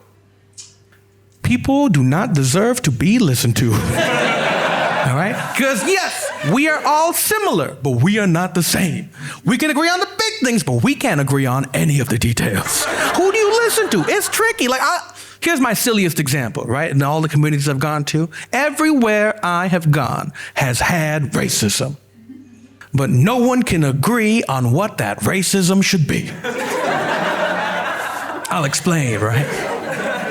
people do not deserve to be listened to. All right? Because yes, we are all similar, but we are not the same. We can agree on the big things, but we can't agree on any of the details. Who do you listen to? It's tricky. Here's my silliest example, right? In all the communities I've gone to, everywhere I have gone has had racism. But no one can agree on what that racism should be. I'll explain, right?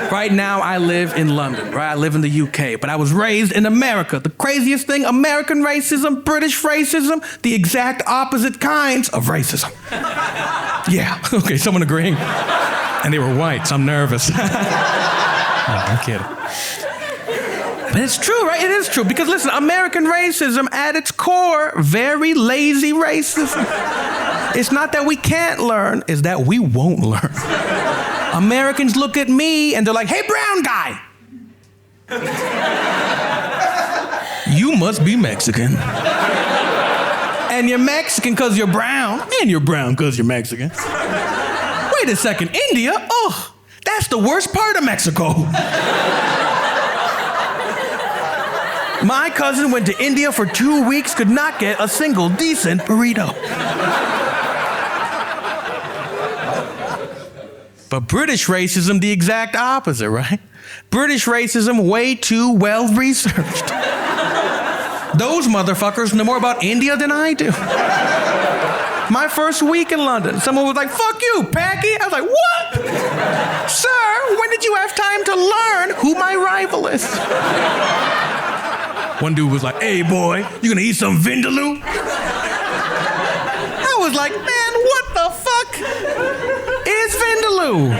Right now, I live in London, right? I live in the UK, but I was raised in America. The craziest thing, American racism, British racism, the exact opposite kinds of racism. Yeah, okay, someone agreeing. And they were white, so I'm nervous. No, I'm kidding. But it's true, right? It is true. Because listen, American racism at its core, very lazy racism. It's not that we can't learn, it's that we won't learn. Americans look at me and they're like, hey, brown guy. You must be Mexican. And you're Mexican because you're brown, and you're brown because you're Mexican. Wait a second, India? Oh, that's the worst part of Mexico. My cousin went to India for 2 weeks, could not get a single decent burrito. But British racism, the exact opposite, right? British racism, way too well researched. Those motherfuckers know more about India than I do. My first week in London, someone was like, fuck you, Packy. I was like, what? Sir, when did you have time to learn who my rival is? One dude was like, hey, boy, you gonna eat some vindaloo? I was like, man, what the fuck is vindaloo?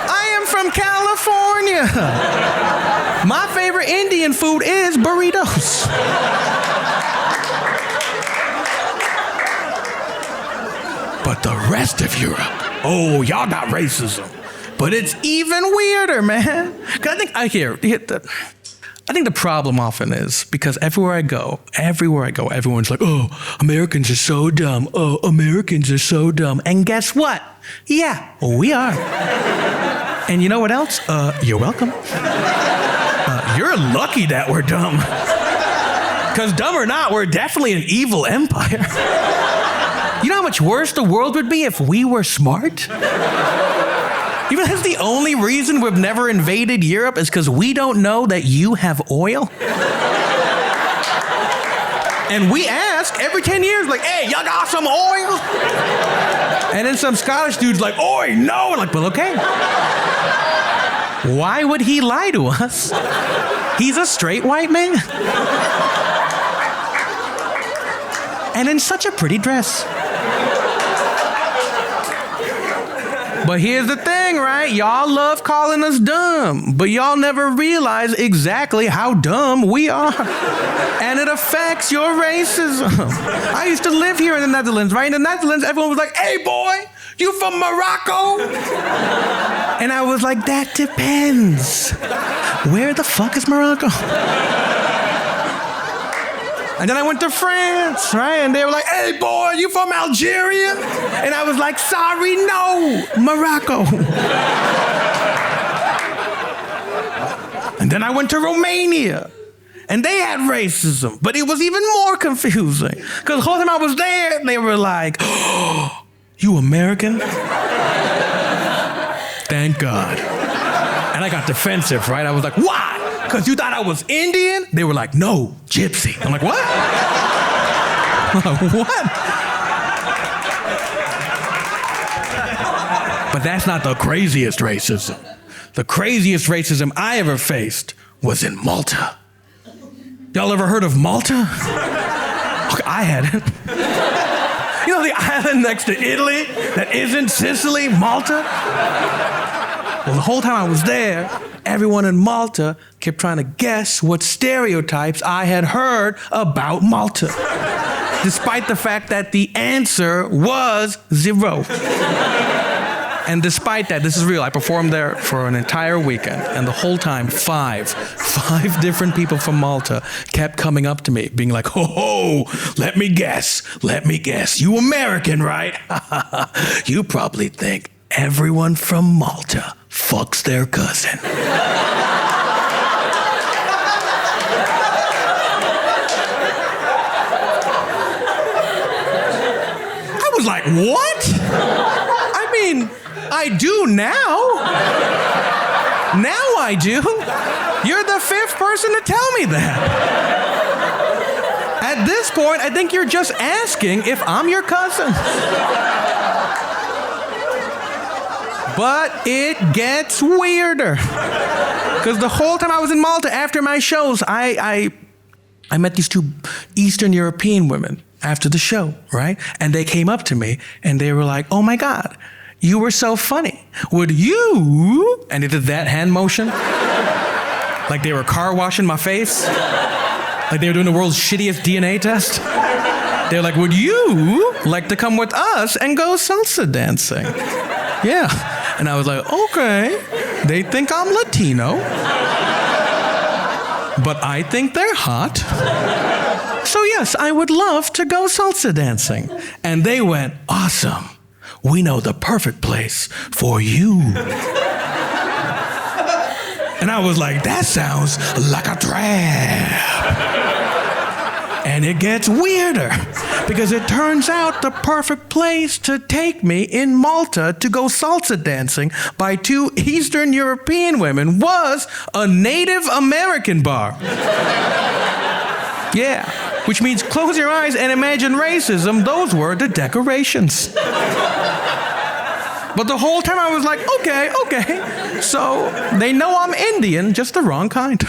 I am from California. My favorite Indian food is burritos. But the rest of Europe, oh, y'all got racism. But it's even weirder, man. 'Cause I think I think the problem often is because everywhere I go, everyone's like, oh, Americans are so dumb. Oh, Americans are so dumb. And guess what? Yeah, we are. And you know what else? You're welcome. You're lucky that we're dumb. Because dumb or not, we're definitely an evil empire. You know how much worse the world would be if we were smart? You know that's the only reason we've never invaded Europe is because we don't know that you have oil? And we ask every 10 years, like, hey, y'all got some oil? And then some Scottish dude's like, oi, no. And like, well, okay. Why would he lie to us? He's a straight white man. And in such a pretty dress. But here's the thing, right? Y'all love calling us dumb, but y'all never realize exactly how dumb we are. And it affects your racism. I used to live here in the Netherlands, right? In the Netherlands, everyone was like, hey, boy, you from Morocco? And I was like, that depends. Where the fuck is Morocco? And then I went to France, right? And they were like, hey, boy, you from Algeria? And I was like, sorry, no, Morocco. And then I went to Romania. And they had racism, but it was even more confusing. Because the whole time I was there, they were like, oh, you American? Thank God. And I got defensive, right? I was like, why? Because you thought I was Indian? They were like, no, gypsy. I'm like, what? What? But that's not the craziest racism. The craziest racism I ever faced was in Malta. Y'all ever heard of Malta? I hadn't. You know the island next to Italy that isn't Sicily, Malta? Well, the whole time I was there, everyone in Malta kept trying to guess what stereotypes I had heard about Malta, despite the fact that the answer was 0. And despite that, this is real, I performed there for an entire weekend, and the whole time, five different people from Malta kept coming up to me, being like, ho, let me guess, you American, right? You probably think everyone from Malta fucks their cousin. I was like, what? I mean, I do now. Now I do. You're the 5th person to tell me that. At this point, I think you're just asking if I'm your cousin. But it gets weirder. Because the whole time I was in Malta after my shows, I met these 2 Eastern European women after the show, right? And they came up to me and they were like, oh my God, you were so funny. Would you? And they did that hand motion. Like they were car washing my face. Like they were doing the world's shittiest DNA test. They were like, would you like to come with us and go salsa dancing? Yeah. And I was like, okay. They think I'm Latino. But I think they're hot. So yes, I would love to go salsa dancing. And they went, awesome. We know the perfect place for you. And I was like, that sounds like a trap. And it gets weirder because it turns out the perfect place to take me in Malta to go salsa dancing by 2 Eastern European women was a Native American bar. Yeah, which means close your eyes and imagine racism. Those were the decorations. But the whole time I was like, okay. So they know I'm Indian, just the wrong kind.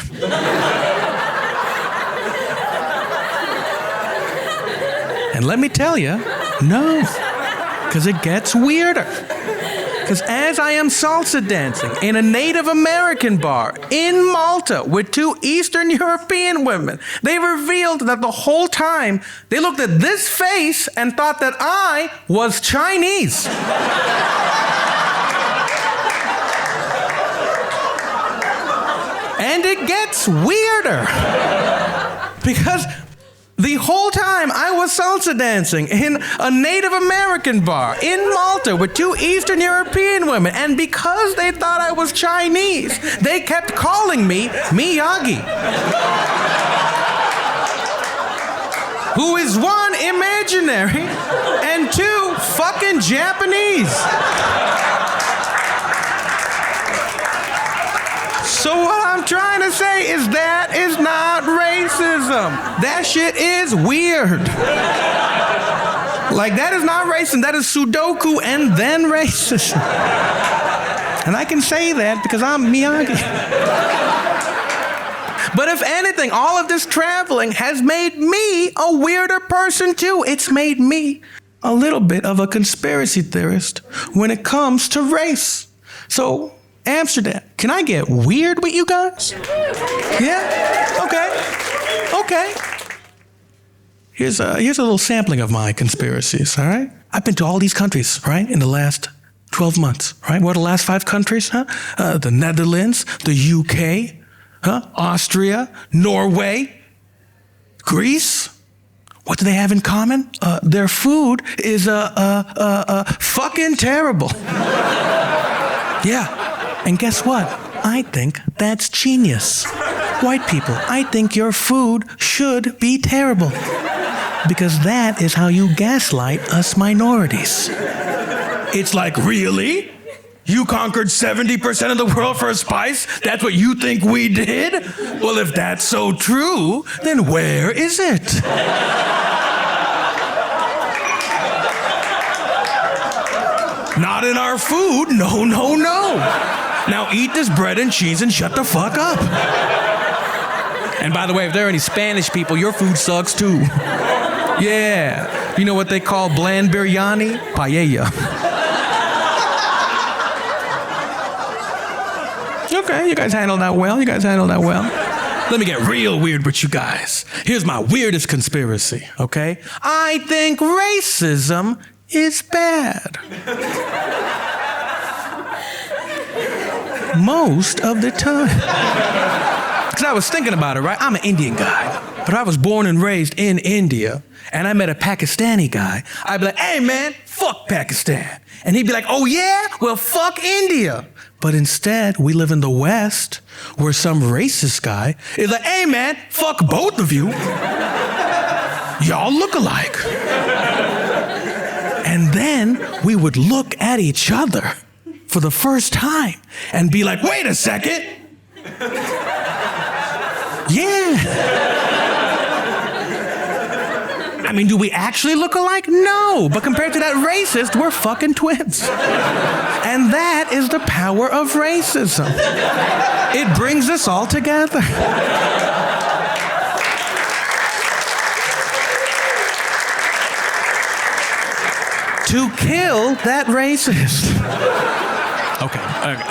And let me tell you, no, because it gets weirder. Because as I am salsa dancing in a Native American bar in Malta with 2 Eastern European women, they revealed that the whole time they looked at this face and thought that I was Chinese. And it gets weirder. weirder. Because the whole time I was salsa dancing in a Native American bar in Malta with two Eastern European women, and because they thought I was Chinese, they kept calling me Miyagi. Who is one, imaginary, and two, fucking Japanese. So what I'm trying to say is that is not racism. That shit is weird. Like, that is not racism. That is Sudoku and then racism. And I can say that because I'm Miyagi. But if anything, all of this traveling has made me a weirder person too. It's made me a little bit of a conspiracy theorist when it comes to race. So, Amsterdam, can I get weird with you guys? Yeah? Okay. Here's a little sampling of my conspiracies, all right? I've been to all these countries, right, in the last 12 months, right? What are the last 5 countries, huh? The Netherlands, the UK, Austria, Norway, Greece. What do they have in common? Their food is fucking terrible. Yeah. And guess what? I think that's genius. White people, I think your food should be terrible. Because that is how you gaslight us minorities. It's like, really? You conquered 70% of the world for a spice? That's what you think we did? Well, if that's so true, then where is it? Not in our food, no. Now eat this bread and cheese and shut the fuck up. And by the way, if there are any Spanish people, your food sucks too. Yeah. You know what they call bland biryani? Paella. Okay, you guys handled that well. Let me get real weird with you guys. Here's my weirdest conspiracy, okay? I think racism is bad. Most of the time. Because I was thinking about it, right? I'm an Indian guy, but I was born and raised in India, and I met a Pakistani guy. I'd be like, hey man, fuck Pakistan. And he'd be like, oh yeah? Well, fuck India. But instead, we live in the West, where some racist guy is like, hey man, fuck both of you. Y'all look alike. And then we would look at each other for the first time and be like, wait a second. Yeah. I mean, do we actually look alike? No, but compared to that racist, we're fucking twins. And that is the power of racism. It brings us all together. To kill that racist.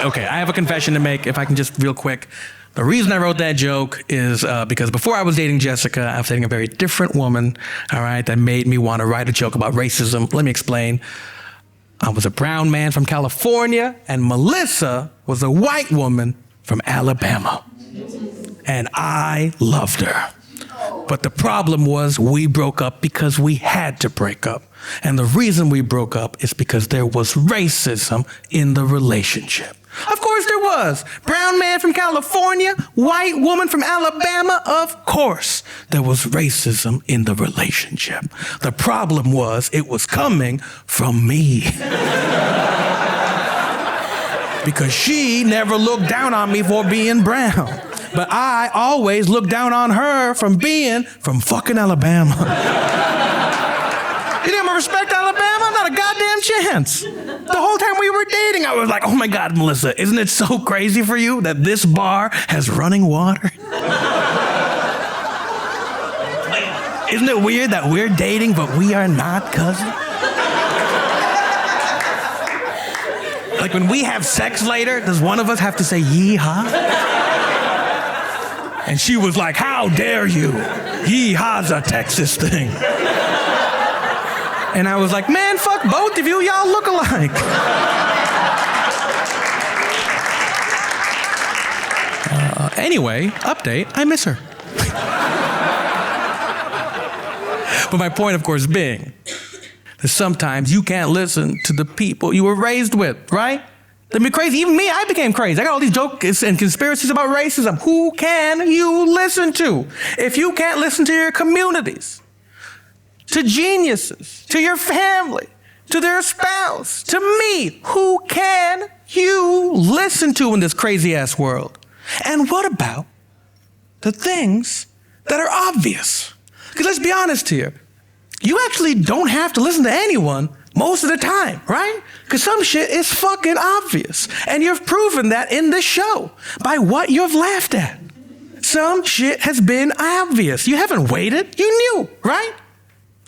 Okay, I have a confession to make, if I can just real quick. The reason I wrote that joke is because before I was dating Jessica, I was dating a very different woman, all right, that made me want to write a joke about racism. Let me explain. I was a brown man from California, and Melissa was a white woman from Alabama. And I loved her. But the problem was we broke up because we had to break up. And the reason we broke up is because there was racism in the relationship. Of course there was. Brown man from California, white woman from Alabama, of course there was racism in the relationship. The problem was it was coming from me. Because she never looked down on me for being brown. But I always looked down on her from being from fucking Alabama. You didn't respect Alabama? Not a goddamn chance. The whole time we were dating, I was like, oh my God, Melissa, isn't it so crazy for you that this bar has running water? Isn't it weird that we're dating, but we are not cousins? Like when we have sex later, does one of us have to say yee-haw? And she was like, how dare you? Yee-haw's a Texas thing. And I was like, man, fuck both of you, y'all look alike. Anyway, update, I miss her. But my point, of course, being that sometimes you can't listen to the people you were raised with, right? They'd be crazy. Even me, I became crazy. I got all these jokes and conspiracies about racism. Who can you listen to? If you can't listen to your communities, to geniuses, to your family, to their spouse, to me, who can you listen to in this crazy-ass world? And what about the things that are obvious? Because let's be honest here. You actually don't have to listen to anyone most of the time, right? Because some shit is fucking obvious. And you've proven that in this show by what you've laughed at. Some shit has been obvious. You haven't waited. You knew, right?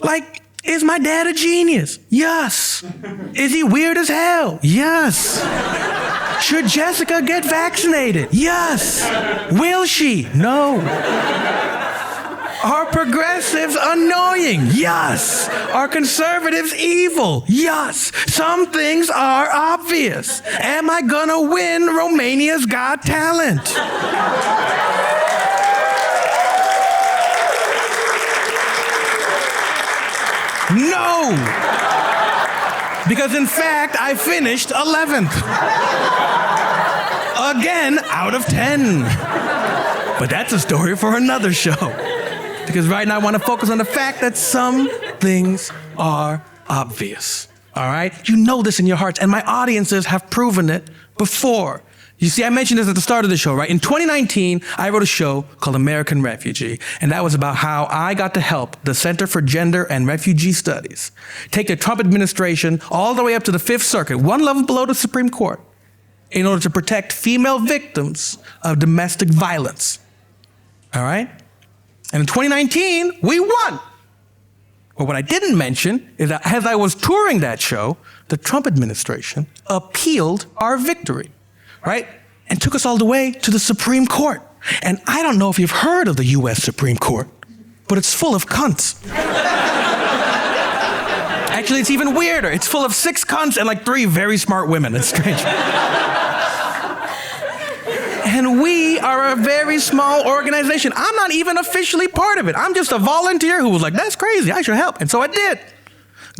Like, is my dad a genius? Yes. Is he weird as hell? Yes. Should Jessica get vaccinated? Yes. Will she? No. Are progressives annoying? Yes. Are conservatives evil? Yes. Some things are obvious. Am I gonna win Romania's Got Talent? No. Because in fact, I finished 11th. Again, out of 10. But that's a story for another show. Because right now I want to focus on the fact that some things are obvious. All right? You know this in your hearts, and my audiences have proven it before. You see, I mentioned this at the start of the show, right? In 2019, I wrote a show called American Refugee, and that was about how I got to help the Center for Gender and Refugee Studies take the Trump administration all the way up to the Fifth Circuit, one level below the Supreme Court, in order to protect female victims of domestic violence. All right? And in 2019, we won. But what I didn't mention is that as I was touring that show, the Trump administration appealed our victory, right? And took us all the way to the Supreme Court. And I don't know if you've heard of the US Supreme Court, but it's full of cunts. Actually, it's even weirder. It's full of 6 cunts and like 3 very smart women. It's strange. And we are a very small organization. I'm not even officially part of it. I'm just a volunteer who was like, that's crazy, I should help. And so I did.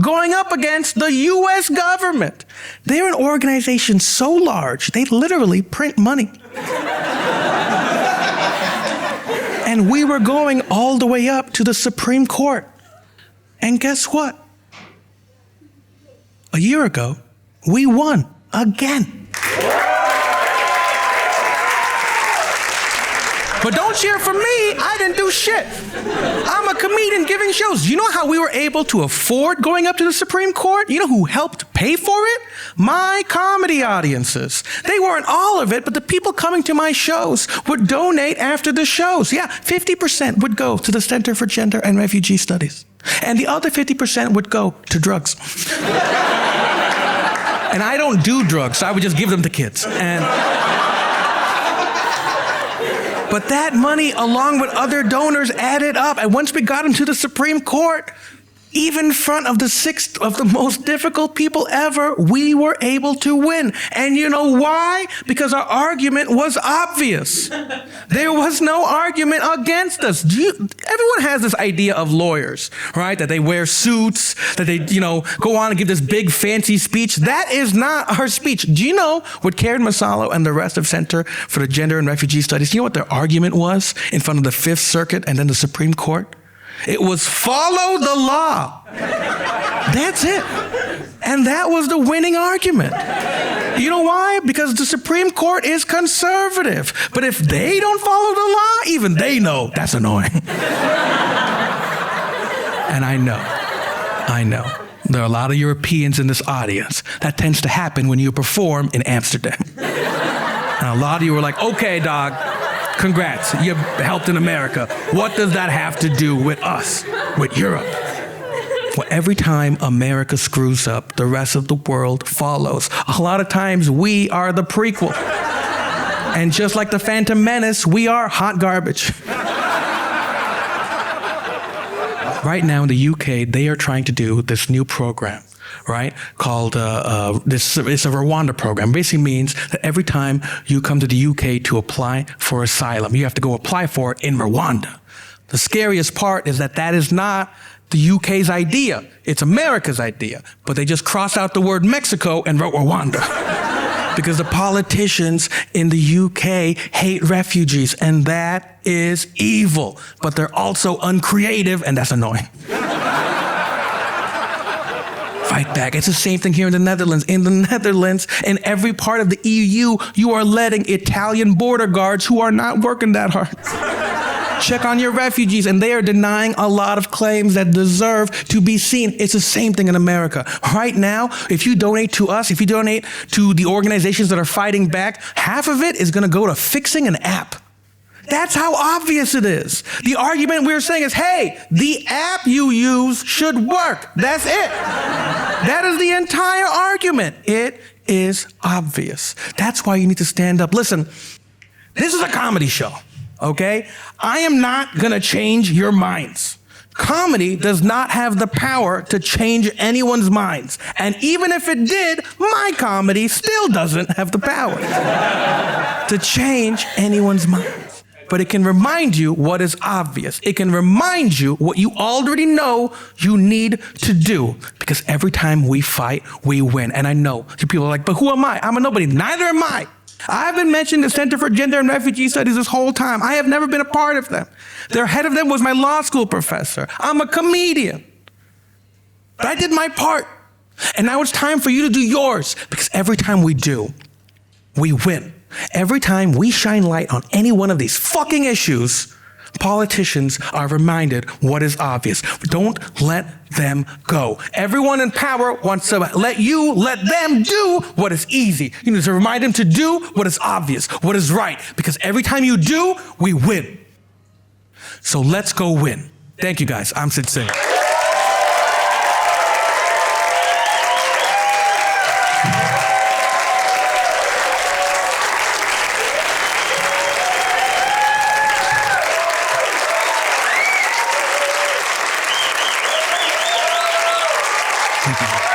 Going up against the US government. They're an organization so large, they literally print money. And we were going all the way up to the Supreme Court. And guess what? A year ago, we won again. But don't cheer for me, I didn't do shit. I'm a comedian giving shows. You know how we were able to afford going up to the Supreme Court? You know who helped pay for it? My comedy audiences. They weren't all of it, but the people coming to my shows would donate after the shows. Yeah, 50% would go to the Center for Gender and Refugee Studies. And the other 50% would go to drugs. And I don't do drugs, so I would just give them to kids. But that money, along with other donors, added up. And once we got into the Supreme Court, even in front of the 6th of the most difficult people ever, we were able to win. And you know why? Because our argument was obvious. There was no argument against us. Everyone has this idea of lawyers, right? That they wear suits, that they, go on and give this big fancy speech. That is not our speech. Do you know what Karen Masalo and the rest of Center for the Gender and Refugee Studies, you know what their argument was in front of the Fifth Circuit and then the Supreme Court? It was follow the law. That's it. And that was the winning argument. You know why? Because the Supreme Court is conservative. But if they don't follow the law, even they know that's annoying. And I know. There are a lot of Europeans in this audience. That tends to happen when you perform in Amsterdam. And a lot of you are like, okay, dog. Congrats, you helped in America. What does that have to do with us, with Europe? Well, every time America screws up, the rest of the world follows. A lot of times, we are the prequel. And just like the Phantom Menace, we are hot garbage. Right now in the UK, they are trying to do this new program right? Called it's a Rwanda program. Basically means that every time you come to the UK to apply for asylum, you have to go apply for it in Rwanda. The scariest part is that that is not the UK's idea. It's America's idea. But they just crossed out the word Mexico and wrote Rwanda. Because the politicians in the UK hate refugees, and that is evil. But they're also uncreative, and that's annoying. Fight back. It's the same thing here in the Netherlands. In the Netherlands, in every part of the EU, you are letting Italian border guards who are not working that hard check on your refugees, and they are denying a lot of claims that deserve to be seen. It's the same thing in America. Right now, if you donate to us, if you donate to the organizations that are fighting back, half of it is going to go to fixing an app. That's how obvious it is. The argument we're saying is, hey, the app you use should work. That's it. That is the entire argument. It is obvious. That's why you need to stand up. Listen, this is a comedy show. Okay? I am not gonna change your minds. Comedy does not have the power to change anyone's minds. And even if it did, my comedy still doesn't have the power to change anyone's minds. But it can remind you what is obvious. It can remind you what you already know you need to do. Because every time we fight, we win. And I know people are like, but who am I? I'm a nobody. Neither am I. I've been mentioning the Center for Gender and Refugee Studies this whole time. I have never been a part of them. Their head of them was my law school professor. I'm a comedian. But I did my part. And now it's time for you to do yours. Because every time we do, we win. Every time we shine light on any one of these fucking issues, politicians are reminded what is obvious. Don't let them go. Everyone in power wants to let them do what is easy. You need to remind them to do what is obvious, what is right. Because every time you do, we win. So let's go win. Thank you guys. I'm Sid Singh. Thank you.